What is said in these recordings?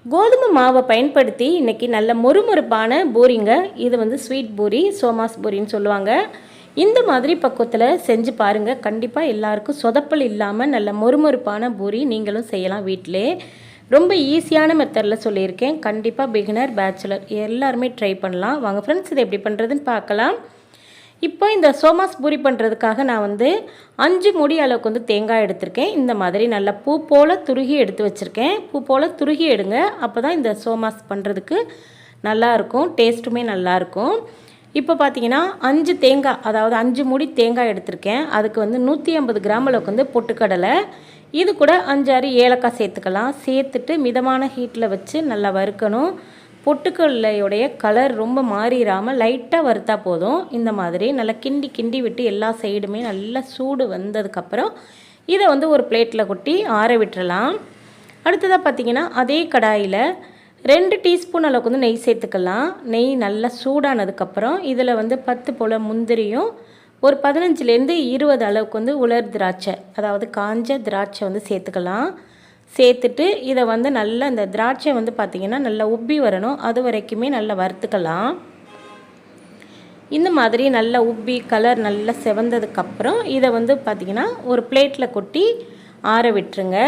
கோதுமை மாவை பயன்படுத்தி இன்றைக்கி நல்ல மொறுமொறுப்பான பூரிங்க. இது வந்து ஸ்வீட் பூரி, சோமாஸ் பூரின்னு சொல்லுவாங்க. இந்த மாதிரி பக்குவத்தில் செஞ்சு பாருங்கள். கண்டிப்பாக எல்லாருக்கும் சொதப்பல் இல்லாமல் நல்ல மொறுமொறுப்பான பூரி நீங்களும் செய்யலாம் வீட்டிலே. ரொம்ப ஈஸியான மெத்தடில் சொல்லியிருக்கேன். கண்டிப்பாக பிகினர், பேச்சுலர் எல்லாருமே ட்ரை பண்ணலாம். வாங்க ஃப்ரெண்ட்ஸ், இதை எப்படி பண்ணுறதுன்னு பார்க்கலாம். இப்போ இந்த சோமாஸ் பூரி பண்ணுறதுக்காக நான் வந்து 5 மூடி அளவுக்கு வந்து தேங்காய் எடுத்திருக்கேன். இந்த மாதிரி நல்ல பூ போல் துருகி எடுத்து வச்சுருக்கேன். பூ போல் துருகி எடுங்க, அப்போ தான் இந்த சோமாஸ் பண்ணுறதுக்கு நல்லாயிருக்கும், டேஸ்ட்டுமே நல்லாயிருக்கும். இப்போ பார்த்தீங்கன்னா 5 தேங்காய், அதாவது 5 மூடி தேங்காய் எடுத்திருக்கேன். அதுக்கு வந்து 150 கிராம் அளவுக்கு வந்து பொட்டுக்கடலை, இது கூட 5-6 ஏலக்காய் சேர்த்துக்கலாம். சேர்த்துட்டு மிதமான ஹீட்டில் வச்சு நல்லா வறுக்கணும். பொட்டுக்கடலையுடைய கலர் ரொம்ப மாறிடாமல் லைட்டாக வறுத்தா போதும். இந்த மாதிரி நல்லா கிண்டி கிண்டி விட்டு எல்லா சைடுமே நல்லா சூடு வந்ததுக்கப்புறம் இதை வந்து ஒரு பிளேட்டில் கொட்டி ஆற விட்டுறலாம். அடுத்ததாக பார்த்திங்கன்னா அதே கடாயில் 2 டீஸ்பூன் அளவுக்கு வந்து நெய் சேர்த்துக்கலாம். நெய் நல்லா சூடானதுக்கப்புறம் இதில் வந்து 10 போல் முந்திரியும் ஒரு 15லேருந்து 20 அளவுக்கு வந்து உலர் திராட்சை, அதாவது காஞ்ச திராட்சை வந்து சேர்த்துக்கலாம். சேர்த்துட்டு இதை வந்து நல்லா இந்த திராட்சை வந்து பார்த்திங்கன்னா நல்லா உப்பி வரணும், அது வரைக்குமே நல்லா வறுத்துக்கலாம். இந்த மாதிரி நல்லா உப்பி கலர் நல்லா செவந்ததுக்கப்புறம் இதை வந்து பார்த்திங்கன்னா ஒரு பிளேட்டில் கொட்டி ஆற விட்டுருங்க.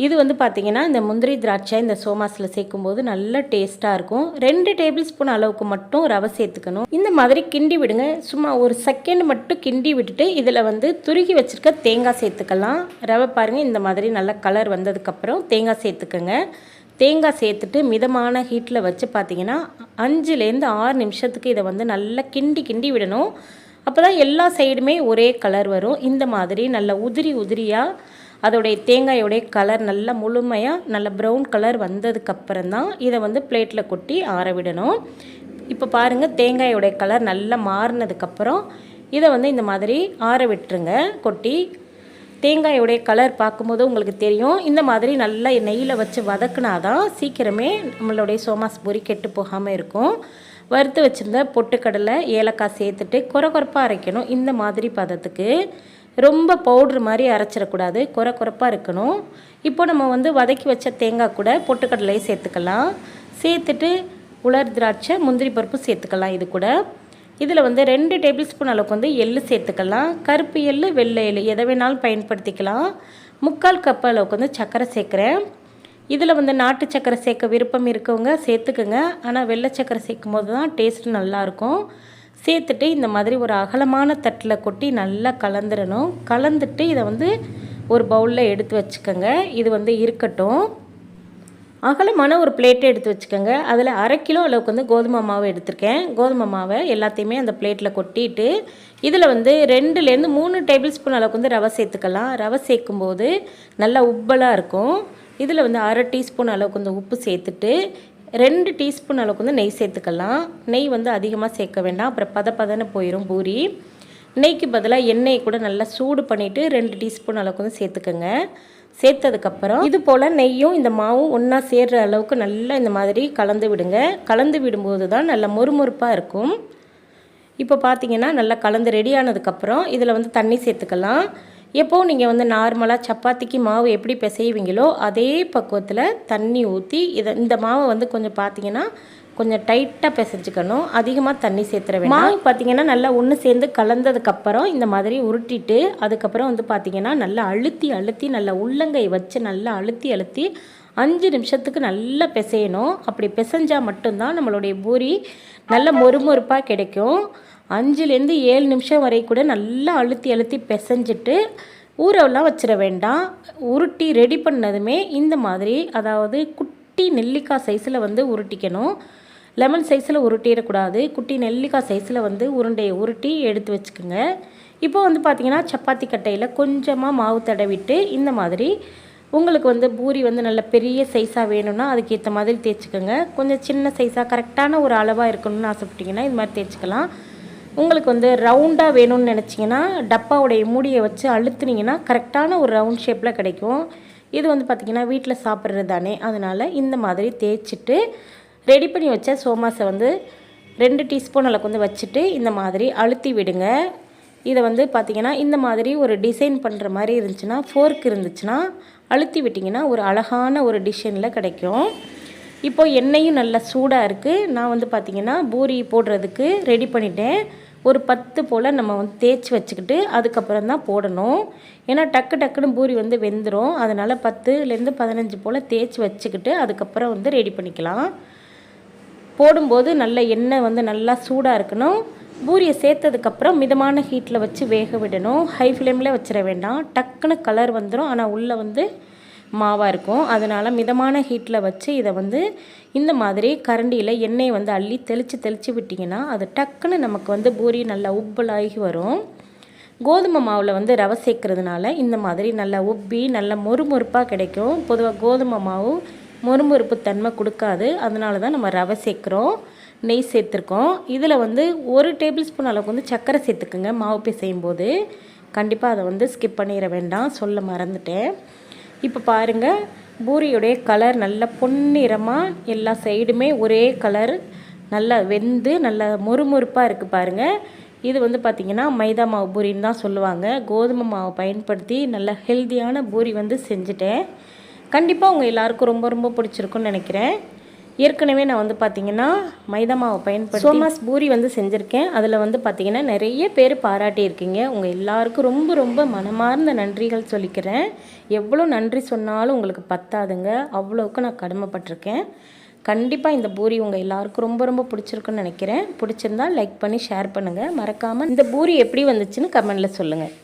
இது வந்து பார்த்திங்கன்னா இந்த முந்திரி திராட்சை இந்த சோமாஸில் சேர்க்கும்போது நல்ல டேஸ்ட்டாக இருக்கும். 2 டேபிள் ஸ்பூன் அளவுக்கு மட்டும் ரவை சேர்த்துக்கணும். இந்த மாதிரி கிண்டி விடுங்க. சும்மா ஒரு செகண்ட் மட்டும் கிண்டி விட்டுட்டு இதில் வந்து துருகி வச்சுருக்க தேங்காய் சேர்த்துக்கலாம். ரவை பாருங்கள், இந்த மாதிரி நல்ல கலர் வந்ததுக்கப்புறம் தேங்காய் சேர்த்துக்கோங்க. தேங்காய் சேர்த்துட்டு மிதமான ஹீட்டில் வச்சு பார்த்திங்கன்னா 5லேருந்து 6 நிமிஷத்துக்கு இதை வந்து நல்லா கிண்டி கிண்டி விடணும். அப்போ தான் எல்லா சைடுமே ஒரே கலர் வரும். இந்த மாதிரி நல்லா உதிரி உதிரியாக அதோடைய தேங்காயோடைய கலர் நல்லா முழுமையாக நல்ல ப்ரௌன் கலர் வந்ததுக்கப்புறம் தான் இதை வந்து பிளேட்டில் கொட்டி ஆற விடணும். இப்போ பாருங்கள், தேங்காயோடைய கலர் நல்லா மாறினதுக்கப்புறம் இதை வந்து இந்த மாதிரி ஆற விட்டுருங்க கொட்டி. தேங்காயோடைய கலர் பார்க்கும்போது உங்களுக்கு தெரியும். இந்த மாதிரி நல்லா நெய்யில் வச்சு வதக்குனா தான் சீக்கிரமே நம்மளுடைய சோமாஸ் பூரி கெட்டு போகாமல் இருக்கும். வறுத்து வச்சுருந்த பொட்டுக்கடலை, ஏலக்காய் சேர்த்துட்டு கொரப்பாக அரைக்கணும். இந்த மாதிரி பதத்துக்கு ரொம்ப பவுட்ரு மாதிரி அரைச்சிடக்கூடாது, கொரப்பாக இருக்கணும். இப்போ நம்ம வந்து வதக்கி வச்ச தேங்காய் கூட பொட்டுக்கடலையை சேர்த்துக்கலாம். சேர்த்துட்டு உலர் திராட்சை, முந்திரி பருப்பு சேர்த்துக்கலாம். இது கூட இதில் வந்து 2 டேபிள் ஸ்பூன் அளவுக்கு வந்து எள்ளு சேர்த்துக்கலாம். கருப்பு எள்ளு, வெள்ளை எள்ளு எதை வேணாலும் பயன்படுத்திக்கலாம். 3/4 கப் அளவுக்கு வந்து சர்க்கரை சேர்க்குறேன். இதில் வந்து நாட்டு சர்க்கரை சேர்க்க விருப்பம் இருக்கவங்க சேர்த்துக்குங்க. ஆனால் வெள்ளை சர்க்கரை சேர்க்கும் போது தான் டேஸ்ட்டு நல்லாயிருக்கும். சேர்த்துட்டு இந்த மாதிரி ஒரு அகலமான தட்டில் கொட்டி நல்லா கலந்துடணும். கலந்துட்டு இதை வந்து ஒரு பவுலில் எடுத்து வச்சுக்கோங்க. இது வந்து இருக்கட்டும். அகலமான ஒரு பிளேட்டை எடுத்து வச்சுக்கோங்க. அதில் 1/2 கிலோ அளவுக்கு வந்து கோதுமை மாவு எடுத்திருக்கேன். கோதுமை மாவை எல்லாத்தையுமே அந்த பிளேட்டில் கொட்டிட்டு இதில் வந்து 2லேருந்து 3 டேபிள் ஸ்பூன் அளவுக்கு வந்து ரவை சேர்த்துக்கலாம். ரவை சேர்க்கும்போது நல்லா உப்பலாக இருக்கும். இதில் வந்து 1/2 டீஸ்பூன் அளவுக்கு வந்து உப்பு சேர்த்துட்டு 2 டீஸ்பூன் அளவுக்கு வந்து நெய் சேர்த்துக்கலாம். நெய் வந்து அதிகமாக சேர்க்க வேண்டாம், அப்புறம் பதன்னு போயிடும் பூரி. நெய்க்கு பதிலாக எண்ணெயை கூட நல்லா சூடு பண்ணிவிட்டு 2 டீஸ்பூன் அளவுக்கு வந்து சேர்த்துக்கோங்க. சேர்த்ததுக்கப்புறம் இது போல் நெய்யும் இந்த மாவும் ஒன்றா சேர்கிற அளவுக்கு நல்லா இந்த மாதிரி கலந்து விடுங்க. கலந்து விடும்போது தான் நல்லா மொறுமொறுப்பாக இருக்கும். இப்போ பார்த்தீங்கன்னா நல்லா கலந்து ரெடி ஆனதுக்கப்புறம் இதில் வந்து தண்ணி சேர்த்துக்கலாம். எப்போது நீங்கள் வந்து நார்மலாக சப்பாத்திக்கு மாவு எப்படி பிசைவீங்களோ அதே பக்குவத்தில் தண்ணி ஊற்றி இந்த மாவை வந்து கொஞ்சம் பார்த்தீங்கன்னா கொஞ்சம் டைட்டாக பிசைஞ்சிக்கணும். அதிகமாக தண்ணி சேர்த்துற வேண்டாம். மாவு பார்த்தீங்கன்னா நல்லா ஒன்று சேர்ந்து கலந்ததுக்கப்புறம் இந்த மாதிரி உருட்டிட்டு அதுக்கப்புறம் வந்து பார்த்தீங்கன்னா நல்லா அழுத்தி நல்லா உள்ளங்கை வச்சு நல்லா அழுத்தி 5 நிமிஷத்துக்கு நல்லா பிசையணும். அப்படி பிசைஞ்சால் மட்டும்தான் நம்மளுடைய பூரி நல்ல மொறுமொறுப்பாக கிடைக்கும். 5லேருந்து 7 நிமிஷம் வரை கூட நல்லா அழுத்தி பிசைஞ்சிட்டு ஊறவெல்லாம் வச்சிட வேண்டாம். உருட்டி ரெடி பண்ணதுமே இந்த மாதிரி, அதாவது குட்டி நெல்லிக்காய் சைஸில் வந்து உருட்டிக்கணும். லெமன் சைஸில் உருட்டிடக்கூடாது. குட்டி நெல்லிக்காய் சைஸில் வந்து உருண்டையை உருட்டி எடுத்து வச்சுக்கோங்க. இப்போ வந்து பார்த்திங்கன்னா சப்பாத்தி கட்டையில் கொஞ்சமாக மாவு தடவிட்டு இந்த மாதிரி உங்களுக்கு வந்து பூரி வந்து நல்ல பெரிய சைஸாக வேணும்னா அதுக்கேற்ற மாதிரி தேய்ச்சிக்கோங்க. கொஞ்சம் சின்ன சைஸாக கரெக்டான ஒரு அளவாக இருக்கணும்னு ஆசைப்பட்டிங்கன்னா இது மாதிரி தேய்ச்சிக்கலாம். உங்களுக்கு வந்து ரவுண்டாக வேணும்னு நினச்சிங்கன்னா டப்பாவுடைய மூடியை வச்சு அழுத்துனீங்கன்னா கரெக்டான ஒரு ரவுண்ட் ஷேப்பில் கிடைக்கும். இது வந்து பார்த்திங்கன்னா வீட்டில் சாப்பிட்றது தானே, அதனால் இந்த மாதிரி தேய்ச்சிட்டு ரெடி பண்ணி வச்ச சோமாஸை வந்து 2 டீஸ்பூன் அளவுக்கு வந்து வச்சுட்டு இந்த மாதிரி அழுத்தி விடுங்க. இதை வந்து பார்த்திங்கன்னா இந்த மாதிரி ஒரு டிசைன் பண்ணுற மாதிரி இருந்துச்சுன்னா, ஃபோர்க் இருந்துச்சுன்னா அழுத்தி விட்டிங்கன்னா ஒரு அழகான ஒரு டிஷனில் கிடைக்கும். இப்போது எண்ணெயும் நல்லா சூடாக இருக்குது. நான் வந்து பார்த்திங்கன்னா பூரி போடுறதுக்கு ரெடி பண்ணிட்டேன். ஒரு 10 போல் நம்ம வந்து தேய்ச்சி வச்சுக்கிட்டு அதுக்கப்புறம் தான் போடணும். ஏன்னா டக்குன்னு பூரி வந்து வெந்துடும். அதனால் 10லேருந்து 15 போல் தேய்ச்சி வச்சுக்கிட்டு அதுக்கப்புறம் வந்து ரெடி பண்ணிக்கலாம். போடும்போது நல்ல எண்ணெய் வந்து நல்லா சூடாக இருக்கணும். பூரியை சேர்த்ததுக்கப்புறம் மிதமான ஹீட்டில் வச்சு வேக விடணும். ஹை ஃப்ளேமில் வச்சிட வேண்டாம். டக்குன்னு கலர் வந்துடும். ஆனால் உள்ளே வந்து மாவாக இருக்கும். அதனால் மிதமான ஹீட்டில் வச்சு இதை வந்து இந்த மாதிரி கரண்டியில் எண்ணெயை வந்து அள்ளி தெளித்து விட்டிங்கன்னா அது டக்குன்னு நமக்கு வந்து பூரி நல்லா உப்பலாகி வரும். கோதுமை மாவில் வந்து ரவை சேர்க்கறதுனால இந்த மாதிரி நல்லா உப்பி நல்லா மொறுமொறுப்பாக கிடைக்கும். பொதுவாக கோதுமை மாவு மொறுமொறுப்பு தன்மை கொடுக்காது. அதனால தான் நம்ம ரவை சேர்க்குறோம். நெய் சேர்த்துருக்கோம். இதில் வந்து 1 டேபிள் ஸ்பூன் அளவுக்கு வந்து சர்க்கரை சேர்த்துக்குங்க. மாவு பிசையும் போது கண்டிப்பாக அதை வந்து ஸ்கிப் பண்ணிட வேண்டாம், சொல்ல மறந்துட்டேன். இப்போ பாருங்கள், பூரியுடைய கலர் நல்ல பொன்னிறமாக எல்லா சைடுமே ஒரே கலர் நல்லா வெந்து நல்லா மொறுமொறுப்பாக இருக்குது பாருங்கள். இது வந்து பார்த்திங்கன்னா மைதா மாவு பூரின்னு தான் சொல்லுவாங்க. கோதுமை மாவை பயன்படுத்தி நல்ல ஹெல்த்தியான பூரி வந்து செஞ்சுட்டேன். கண்டிப்பாக உங்கள் எல்லாருக்கும் ரொம்ப பிடிச்சிருக்குன்னு நினைக்கிறேன். ஏற்கனவே நான் வந்து பார்த்திங்கன்னா மைதா மாவை பயன்படுத்தி சோமாஸ் பூரி வந்து செஞ்சுருக்கேன். அதில் வந்து பார்த்திங்கன்னா நிறைய பேர் பாராட்டியிருக்கீங்க. உங்கள் எல்லாருக்கும் ரொம்ப மனமார்ந்த நன்றிகள் சொல்லிக்கிறேன். எவ்வளோ நன்றி சொன்னாலும் உங்களுக்கு பத்தாதுங்க, அவ்வளோவுக்கு நான் கடமைப்பட்டிருக்கேன். கண்டிப்பாக இந்த பூரி உங்கள் எல்லாருக்கும் ரொம்ப பிடிச்சிருக்குன்னு நினைக்கிறேன். பிடிச்சிருந்தால் லைக் பண்ணி ஷேர் பண்ணுங்கள். மறக்காமல் இந்த பூரி எப்படி வந்துச்சுன்னு கமெண்டில் சொல்லுங்கள்.